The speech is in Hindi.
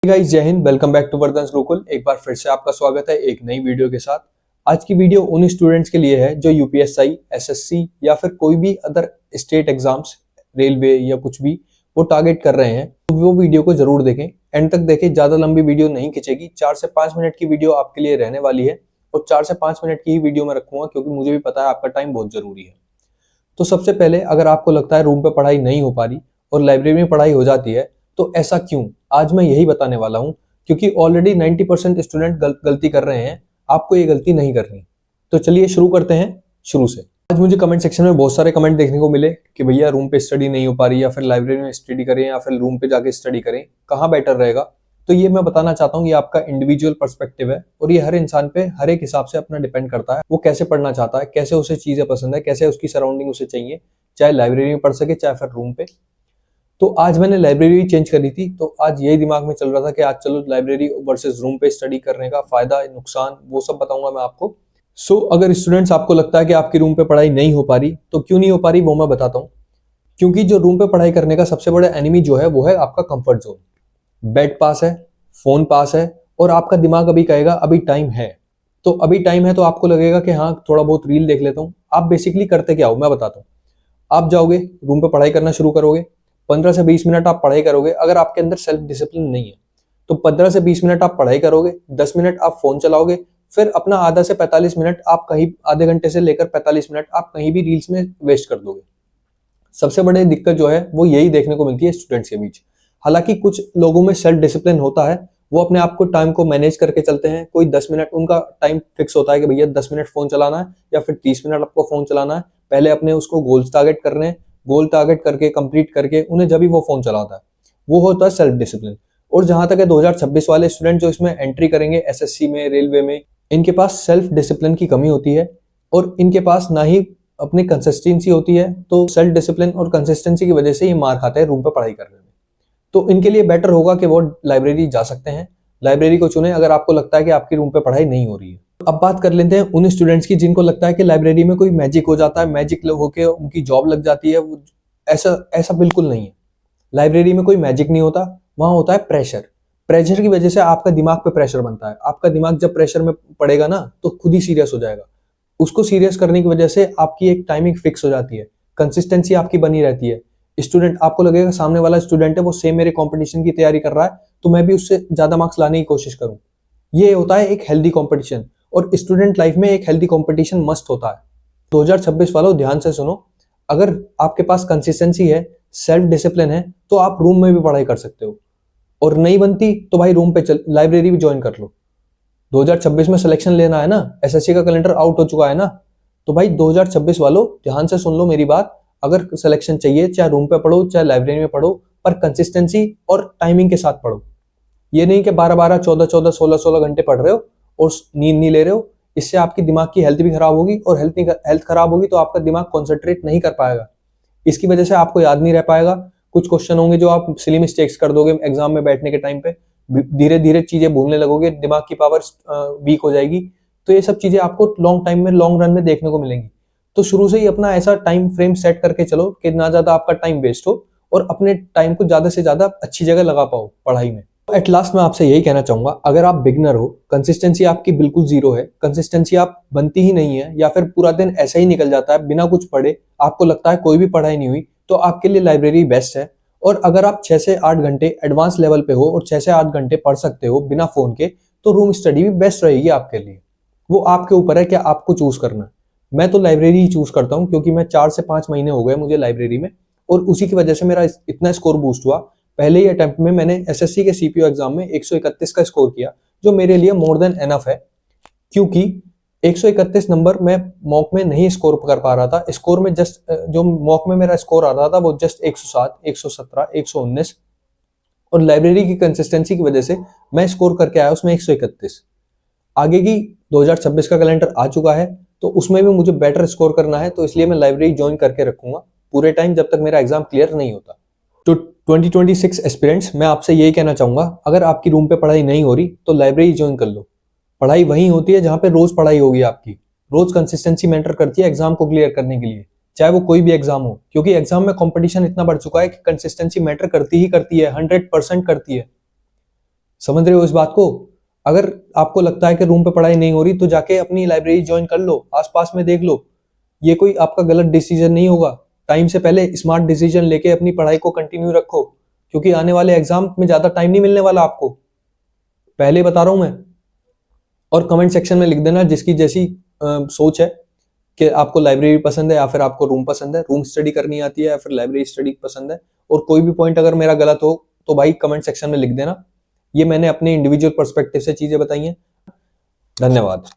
गाइस, जय हिंद। Welcome back to Vardhan's Gurukul. एक बार फिर से आपका स्वागत है एक नई वीडियो के साथ। आज की वीडियो उन स्टूडेंट्स के लिए है जो यूपीएससी, एसएससी या फिर कोई भी अदर स्टेट एग्जाम्स, रेलवे या कुछ भी वो टारगेट कर रहे हैं। तो वो वीडियो को जरूर देखें, एंड तक देखें। ज्यादा लंबी वीडियो नहीं खिंचेगी, 4 से 5 मिनट की वीडियो आपके लिए रहने वाली है और 4 से 5 मिनट की ही वीडियो में रखूंगा क्योंकि मुझे भी पता है आपका टाइम बहुत जरूरी है। तो सबसे पहले, अगर आपको लगता है रूम पे पढ़ाई नहीं हो पा रही और लाइब्रेरी में पढ़ाई हो जाती है तो ऐसा क्यों, आज मैं यही बताने वाला हूं। क्योंकि ऑलरेडी 90% स्टूडेंट गलती कर रहे हैं, आपको ये गलती नहीं करनी। तो चलिए शुरू करते हैं शुरू से। आज मुझे कमेंट सेक्शन में बहुत सारे कमेंट देखने को मिले कि भैया रूम पे स्टडी नहीं हो पा रही, या फिर लाइब्रेरी में स्टडी करें या फिर रूम पे जाके स्टडी करें, कहाँ बेटर रहेगा। तो ये मैं बताना चाहता हूँ, ये आपका इंडिविजुअल पर्सपेक्टिव है और ये हर इंसान पे हर एक हिसाब से अपना डिपेंड करता है, वो कैसे पढ़ना चाहता है, कैसे उसे चीजें पसंद है, कैसे उसकी सराउंडिंग उसे चाहिए, चाहे लाइब्रेरी में पढ़ सके चाहे फिर रूम पे। तो आज मैंने लाइब्रेरी चेंज करी थी, तो आज यही दिमाग में चल रहा था कि आज चलो लाइब्रेरी वर्सेस रूम पे स्टडी करने का फायदा नुकसान वो सब बताऊंगा मैं आपको। अगर स्टूडेंट्स आपको लगता है कि आपकी रूम पे पढ़ाई नहीं हो पा रही, तो क्यों नहीं हो पा रही वो मैं बताता हूँ। क्योंकि जो रूम पे पढ़ाई करने का सबसे बड़ा एनिमी जो है वो है आपका कंफर्ट जोन। बेड पास है, फोन पास है और आपका दिमाग अभी कहेगा अभी टाइम है। तो अभी टाइम है तो आपको लगेगा कि हाँ थोड़ा बहुत रील देख लेता हूँ। आप बेसिकली करते क्या हो मैं बताता हूँ। आप जाओगे रूम पे पढ़ाई करना शुरू करोगे, 15 से 20 मिनट आप पढ़ाई करोगे। अगर आपके अंदर सेल्फ डिसिप्लिन नहीं है तो 15 से 20 मिनट आप पढ़ाई करोगे, 10 मिनट आप फोन चलाओगे, फिर अपना आधा से 45 मिनट आप कहीं, आधे घंटे से लेकर 45 मिनट आप कहीं भी रील्स में वेस्ट कर दोगे। सबसे बड़ी दिक्कत जो है वो यही देखने को मिलती है स्टूडेंट्स के बीच। हालांकि कुछ लोगों में सेल्फ डिसिप्लिन होता है, वो अपने आप को टाइम को मैनेज करके चलते हैं। कोई 10 मिनट उनका टाइम फिक्स होता है कि भैया 10 मिनट फोन चलाना है या फिर 30 मिनट आपको फोन चलाना है। पहले अपने उसको गोल्स टारगेट करने हैं, गोल टारगेट करके कंप्लीट करके उन्हें जब भी वो फोन चलाता है, वो होता है सेल्फ डिसिप्लिन। और जहां तक है 2026 वाले स्टूडेंट जो इसमें एंट्री करेंगे एसएससी में, रेलवे में, इनके पास सेल्फ डिसिप्लिन की कमी होती है और इनके पास ना ही अपनी कंसिस्टेंसी होती है। तो सेल्फ डिसिप्लिन और कंसिस्टेंसी की वजह से ये मार खाते हैं रूम पर पढ़ाई करने में। तो इनके लिए बेटर होगा कि वो लाइब्रेरी जा सकते हैं, लाइब्रेरी को चुने अगर आपको लगता है कि आपकी रूम पे पढ़ाई नहीं हो रही है। अब बात कर लेते हैं उन स्टूडेंट्स की जिनको लगता है कि लाइब्रेरी में कोई मैजिक हो जाता है, मैजिक होके उनकी जॉब लग जाती है। ऐसा ऐसा बिल्कुल नहीं है। लाइब्रेरी में कोई मैजिक नहीं होता, वहां होता है प्रेशर। प्रेशर की वजह से आपका दिमाग पे प्रेशर बनता है। आपका दिमाग जब प्रेशर में पड़ेगा ना तो खुद ही सीरियस हो जाएगा। उसको सीरियस करने की वजह से आपकी एक टाइमिंग फिक्स हो जाती है, कंसिस्टेंसी आपकी बनी रहती है। स्टूडेंट, आपको लगेगा सामने वाला स्टूडेंट है वो सेम मेरे कंपटीशन की तैयारी कर रहा है तो मैं भी उससे ज्यादा मार्क्स लाने की कोशिश करूं। ये होता है एक हेल्दी कंपटीशन, और स्टूडेंट लाइफ में एक हेल्दी कंपटीशन मस्ट होता है। 2026 वालों ध्यान से सुनो, अगर आपके पास कंसिस्टेंसी है, सेल्फ डिसिप्लिन है, तो आप रूम में भी पढ़ाई कर सकते हो। और नहीं बनती तो भाई रूम पे चल लाइब्रेरी भी ज्वाइन कर लो। 2026 में सिलेक्शन लेना है ना, एसएससी का कैलेंडर आउट हो चुका है ना, तो भाई 2026 वालों ध्यान से सुन लो मेरी बात। अगर सिलेक्शन चाहिए, चाहे रूम पे पढ़ो चाहे लाइब्रेरी में पढ़ो, पर कंसिस्टेंसी और टाइमिंग के साथ पढ़ो। ये नहीं कि 12-12, 14-14, 16-16 घंटे पढ़ रहे हो और नींद नहीं ले रहे हो। इससे आपकी दिमाग की हेल्थ भी खराब होगी, और हेल्थ खराब होगी तो आपका दिमाग कॉन्सेंट्रेट नहीं कर पाएगा। इसकी वजह से आपको याद नहीं रह पाएगा। कुछ क्वेश्चन होंगे जो आप सिली मिस्टेक्स कर दोगे एग्जाम में बैठने के टाइम पे, धीरे धीरे चीजें भूलने लगोगे, दिमाग की पावर वीक हो जाएगी। तो ये सब चीजें आपको लॉन्ग टाइम में, लॉन्ग रन में देखने को मिलेंगी। तो शुरू से ही अपना ऐसा टाइम फ्रेम सेट करके चलो कि ना ज्यादा आपका टाइम वेस्ट हो और अपने टाइम को ज्यादा से ज्यादा अच्छी जगह लगा पाओ पढ़ाई में। एट लास्ट मैं आपसे यही कहना चाहूंगा, अगर आप बिगनर हो, कंसिस्टेंसी आपकी बिल्कुल जीरो है, कंसिस्टेंसी आप बनती ही नहीं है, या फिर पूरा दिन ऐसा ही निकल जाता है बिना कुछ पढ़े, आपको लगता है कोई भी पढ़ाई नहीं हुई, तो आपके लिए लाइब्रेरी बेस्ट है। और अगर आप 6 से 8 घंटे एडवांस लेवल पे हो और 6 से 8 घंटे पढ़ सकते हो बिना फोन के, तो रूम स्टडी भी बेस्ट रहेगी आपके लिए। वो आपके ऊपर है कि आपको चूज करना है। मैं तो लाइब्रेरी ही चूज करता हूँ क्योंकि मैं 4 से 5 महीने हो गए मुझे लाइब्रेरी में, और उसी की वजह से मेरा इतना स्कोर बूस्ट हुआ। पहले ही अटेम्प्ट में मैंने एसएससी के सीपीओ एग्जाम में 131 का स्कोर किया, जो मेरे लिए मोर देन एनफ है। क्योंकि 131 नंबर मैं मॉक में नहीं स्कोर कर पा रहा था। स्कोर में जस्ट जो मॉक में मेरा स्कोर आ रहा था वो जस्ट 107, 117, 119, और लाइब्रेरी की कंसिस्टेंसी की वजह से मैं स्कोर करके आया उसमें 131। आगे की 2026 का कैलेंडर आ चुका है तो उसमें भी मुझे बेटर स्कोर करना है, तो इसलिए मैं लाइब्रेरी ज्वाइन करके रखूंगा पूरे टाइम जब तक मेरा एग्जाम क्लियर नहीं होता। तो 2026 एस्पिरेंट्स, मैं आपसे यही कहना चाहूंगा, अगर आपकी रूम पे पढ़ाई नहीं हो रही तो लाइब्रेरी ज्वाइन कर लो। पढ़ाई वहीं होती है जहां पे रोज पढ़ाई होगी आपकी। रोज कंसिस्टेंसी मैटर करती है एग्जाम को क्लियर करने के लिए, चाहे वो कोई भी एग्जाम हो। क्योंकि एग्जाम में कंपटीशन इतना बढ़ चुका है कि कंसिस्टेंसी मैटर करती ही करती है, 100% करती है। समझ रहे हो इस बात को? अगर आपको लगता है कि रूम पे पढ़ाई नहीं हो रही तो जाके अपनी लाइब्रेरी ज्वाइन कर लो, आसपास में देख लो। ये कोई आपका गलत डिसीजन नहीं होगा। टाइम से पहले स्मार्ट डिसीजन लेके अपनी पढ़ाई को कंटिन्यू रखो, क्योंकि आने वाले एग्जाम में ज्यादा टाइम नहीं मिलने वाला आपको, पहले बता रहा हूं मैं। और कमेंट सेक्शन में लिख देना जिसकी जैसी सोच है, कि आपको लाइब्रेरी पसंद है या फिर आपको रूम पसंद है, रूम स्टडी करनी आती है या फिर लाइब्रेरी स्टडी पसंद है। और कोई भी पॉइंट अगर मेरा गलत हो तो भाई कमेंट सेक्शन में लिख देना। ये मैंने अपने इंडिविजुअल पर्सपेक्टिव से चीजें बताई हैं। धन्यवाद।